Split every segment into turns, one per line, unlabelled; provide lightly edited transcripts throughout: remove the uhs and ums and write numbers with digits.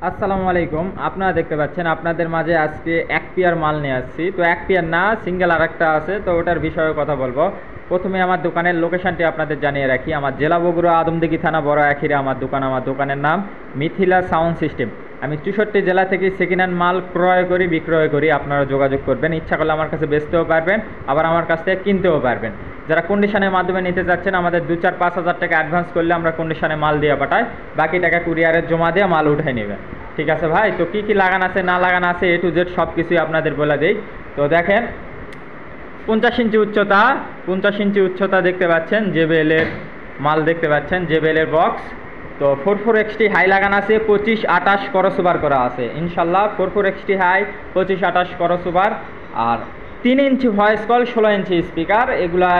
আসসালামু আলাইকুম। আপনারা দেখতে পাচ্ছেন আপনাদের মাঝে আজকে এক পেয়ার মাল নিয়ে আসছি। তো এক পেয়ার না, সিঙ্গেল আরেকটা আছে, তো ওটার বিষয়ে কথা বলবো। প্রথমে আমার দোকানের লোকেশনটি আপনাদের জানিয়ে রাখি। আমার জেলা বগুড়া, আদমদিঘি থানা, বড় আখিরে আমার দোকান। আমার দোকানের নাম মিথিলা সাউন্ড সিস্টেম। আমি 64 জেলা থেকে সেকেন্ড হ্যান্ড মাল ক্রয় করি, বিক্রয় করি। আপনারা যোগাযোগ করবেন, ইচ্ছা করলে আমার কাছে বেচতেও পারবেন, আবার আমার কাছ থেকে কিনতেও পারবেন। যারা কন্ডিশনের মাধ্যমে নিতে যাচ্ছেন, আমাদের 2-4-5 হাজার টাকা অ্যাডভান্স করলে আমরা কন্ডিশনে মাল দিয়ে পাঠাই, বাকি টাকা কুরিয়ারে জমা দিয়ে মাল উঠে নেবেন। ঠিক আছে ভাই? তো কী কী লাগান আছে না লাগান আছে A to Z সব কিছুই আপনাদের বলে দেই। তো দেখেন, 50 ইঞ্চি উচ্চতা, 50 ইঞ্চি উচ্চতা দেখতে পাচ্ছেন, JBL-এর মাল দেখতে পাচ্ছেন, JBL-এর বক্স। তো 44XT হাই লাগান আছে, 25-28 করসোবার করা আছে ইনশাল্লাহ। 44XT হাই, 25-28 করসোবার। আর 3 inch voice call, 16 inch speaker, এগুলা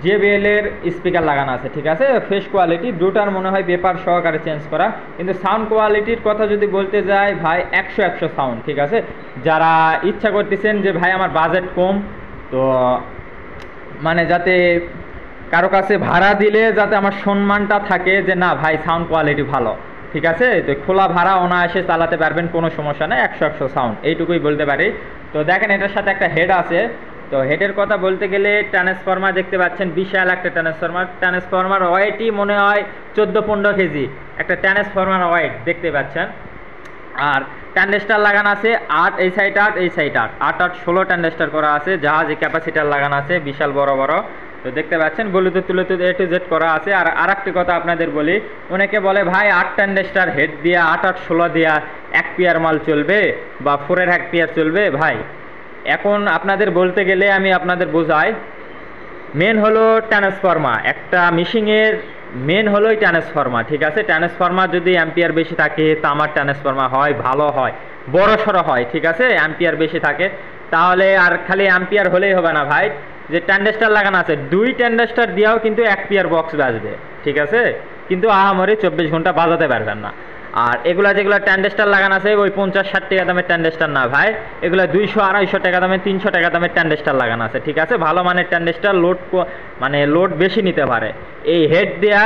JBL-এর স্পিকার লাগানো আছে। ঠিক আছে, ফ্রেশ কোয়ালিটি, দুটার মনে হয় পেপার সহকারে চেঞ্জ করা। কিন্তু সাউন্ড কোয়ালিটির কথা যদি বলতে যাই ভাই, 100 সাউন্ড। ঠিক আছে, যারা ইচ্ছা করতেছেন যে ভাই আমার বাজেট কম, তো মানে যাতে কারো কাছে ভাড়া দিলে যাতে আমার সম্মানটা থাকে যে না ভাই সাউন্ড কোয়ালিটি ভালো, ঠিক আছে, তো খোলা ভাড়া অনায়াসে চালাতে পারবেন, কোনো সমস্যা নেই। 100 সাউন্ড, এইটুকুই বলতে পারি। তো দেখেন, এটার সাথে একটা হেড আছে। তো হেডের কথা বলতে গেলে ট্রান্সফরমার দেখতে পাচ্ছেন, বিশাল একটা ট্রান্সফরমার ওয়েটই মনে হয় 14-15 কেজি একটা ট্রান্সফরমার ওয়েট দেখতে পাচ্ছেন। আর ট্যান্ডেস্টার লাগানো আছে 8, এই সাইড 8, এই সাইড 8, 16 ট্যান্ডেস্টার করা আছে। জাহাজে ক্যাপাসিটার লাগানো আছে বিশাল বড় বড়। তো দেখতে পাচ্ছেন, ব্লুটুথ A to Z করা আছে। আর আরেকটি কথা আপনাদের বলি, অনেকে বলে ভাই 8 ট্যান্ডেস্টার হেড দিয়া 8-16 দিয়া এক পেয়ার মাল চলবে বা 4-এর এক পেয়ার চলবে। ভাই এখন আপনাদের বলতে গেলে আমি আপনাদের বোঝাই, মেন হলো ট্রান্সফরমার। একটা মিশিংয়ের মেন হলোই ট্রান্সফরমার। ঠিক আছে, ট্রান্সফরমার যদি অ্যাম্পিয়ার বেশি থাকে, তামার ট্রান্সফরমার হয়, ভালো হয়, বড় সড়ো হয়। ঠিক আছে, অ্যাম্পিয়ার বেশি থাকে, তাহলে আর খালি অ্যাম্পিয়ার হলেই হবে না ভাই। যে ট্যান্ডেস্টার লাগানো আছে, 2 ট্যান্ডেস্টার দিয়েও কিন্তু এক পেয়ার বক্স বাজবে। ঠিক আছে, কিন্তু আহামরি 24 ঘন্টা বাজাতে পারবেন না। আর এগুলা যেগুলো ট্যান্ডেস্টার লাগানো আছে, ওই 50-60 টাকা দামের ট্যান্ডেস্টার না ভাই, এগুলো 200-250 টাকা দামের, 300 টাকা দামের ট্যান্ডেস্টার লাগানো আছে। ঠিক আছে, ভালো মানের ট্যান্ডেস্টার, লোড বেশি নিতে পারে। এই হেড দেয়া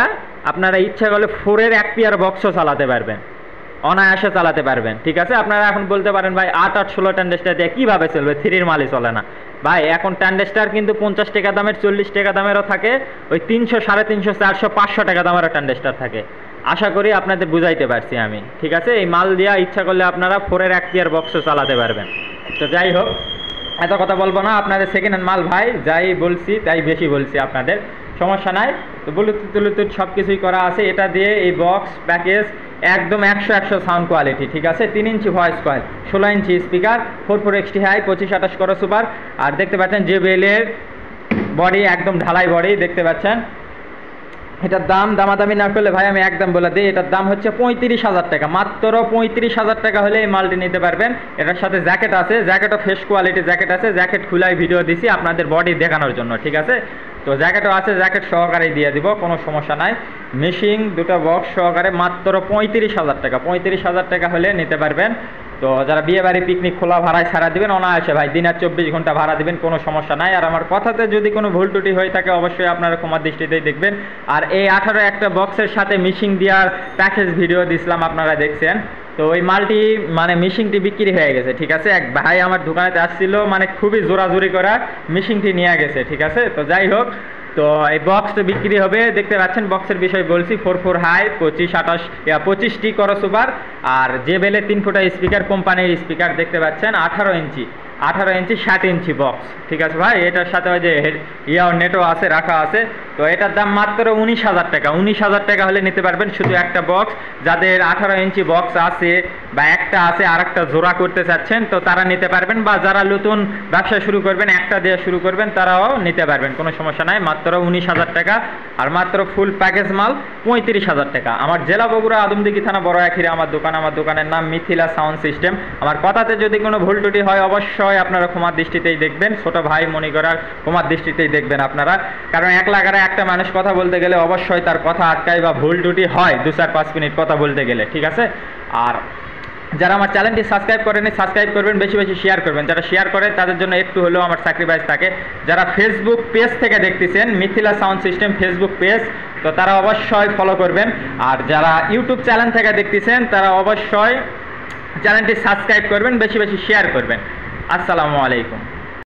আপনারা ইচ্ছা করলে 4-এর এক পেয়ার বক্সও চালাতে পারবেন, অনায়াসে চালাতে পারবেন। ঠিক আছে, আপনারা এখন বলতে পারেন ভাই 8-16 ট্যান্ডেস্টার দিয়ে কীভাবে চলবে, 3-এর মালই চলে না। ভাই এখন ট্যান্ডেস্টার কিন্তু 50 টাকা দামের, 40 টাকা দামেরও থাকে, ওই 300, 350, 400, 500 টাকা দামেরও ট্যান্ডেস্টার থাকে। আশা করি আপনাদের বুঝাইতে পারছি আমি। ঠিক আছে, এই মাল দেওয়া ইচ্ছা করলে আপনারা 4-এর এক পেয়ার বক্সও চালাতে পারবেন। তো যাই হোক, এত কথা বলবো না, আপনাদের সেকেন্ড হ্যান্ড মাল ভাই, যাই বলছি তাই বেশি বলছি, আপনাদের সমস্যা নাই। তো ব্লুটুথ সব কিছুই করা আছে। এটা দিয়ে এই বক্স প্যাকেজ একদম 100 সাউন্ড কোয়ালিটি। ঠিক আছে, 3 inch voice coil, 16 inch speaker, 44XT high, 25-28 করো সুপার। আর দেখতে পাচ্ছেন JBL-এর বডি, একদম ঢালাই বডি দেখতে পাচ্ছেন। এটার দাম দামাদামি না করলে ভাই আমি একদম বলে দিই, এটার দাম হচ্ছে 35,000 টাকা। মাত্র 35,000 টাকা হলে এই মালটি নিতে পারবেন। এটার সাথে জ্যাকেট আছে, জ্যাকেটও ফ্রেশ কোয়ালিটি জ্যাকেট আছে। জ্যাকেট খুলাই ভিডিও দিছি আপনাদের বডি দেখানোর জন্য। ঠিক আছে, তো জ্যাকেটও আছে, জ্যাকেট সহকারে দিয়ে দিব, কোনো সমস্যা নাই। মেশিং দুটো বক্স সহকারে মাত্র 35,000 টাকা। 35,000 টাকা হলে নিতে পারবেন। তো যারা বিয়ে বাড়ি পিকনিক খোলা ভাড়ায় ছাড়া দিবেন, অনায়াসে ভাই দিন আর 24 ঘন্টা ভাড়া দিবেন, কোনো সমস্যা নাই। আর আমার কথাতে যদি কোনো ভুল ত্রুটি হয়ে থাকে অবশ্যই আপনারা ক্ষমার দৃষ্টিতেই দেখবেন। আর এই 18 একটা বক্সের সাথে মিশিং দেওয়ার প্যাকেজ ভিডিও দিছিলাম, আপনারা দেখছেন। তো ওই মালটি মিশিংটি বিক্রি হয়ে গেছে। ঠিক আছে, এক ভাই আমার দোকানেতে আসছিল, খুবই জোরাজুরি করা মিশিংটি নিয়ে গেছে। ঠিক আছে, তো যাই হোক, তো এই বক্সটা বিক্রি হবে। দেখতে পাচ্ছেন বক্সের বিষয় বলছি, 44 হাই, 25-28 করো সুপার। আর JBL-এর 3 ফুটা স্পিকার, কোম্পানির স্পিকার দেখতে পাচ্ছেন। 18 ইঞ্চি 60 ইঞ্চি বক্স। ঠিক আছে ভাই, এটার সাথে ওই যে নেটও আছে, রাখা আছে। তো এটার দাম মাত্র 19,000 টাকা। 19,000 টাকা হলে নিতে পারবেন শুধু একটা বক্স। যাদের 18 ইঞ্চি বক্স আছে বা একটা আছে, আর একটা জোড়া করতে চাচ্ছেন, তো তারা নিতে পারবেন। বা যারা নতুন ব্যবসা শুরু করবেন, একটা দিয়ে শুরু করবেন, তারাও নিতে পারবেন, কোনো সমস্যা নাই। মাত্র 19,000 টাকা। আর মাত্র ফুল প্যাকেজ মাল 35,000 টাকা। আমার জেলা বগুড়া, আদমদিঘি থানা, বড় আখিরে আমার দোকান। আমার দোকানের নাম মিথিলা সাউন্ড সিস্টেম। আমার কথাতে যদি কোনো ভুল ত্রুটি হয় অবশ্যই আপনারা ক্ষমার দৃষ্টিতেই দেখবেন। ছোট ভাই মনে করার ক্ষমার দৃষ্টিতেই দেখবেন আপনারা, কারণ এক লাগারে একটা মানুষ কথা বলতে গেলে অবশ্যই তার কথা আটকায় বা ভুল ত্রুটি হয় 2-4-5 মিনিট কথা বলতে গেলে। ঠিক আছে, আর যারা আমার চ্যানেলটি সাবস্ক্রাইব করেনি সাবস্ক্রাইব করবেন, বেশি বেশি শেয়ার করবেন। যারা শেয়ার করে তাদের জন্য একটু হলেও আমার স্যাক্রিফাইস থাকে। যারা ফেসবুক পেজ থেকে দেখতেছেন, Mithila sound system Facebook page, তো তারা অবশ্যই ফলো করবেন। আর যারা ইউটিউব চ্যানেল থেকে দেখতেছেন তারা অবশ্যই চ্যানেলটি সাবস্ক্রাইব করবেন, বেশি বেশি শেয়ার করবেন। আসসালামু আলাইকুম।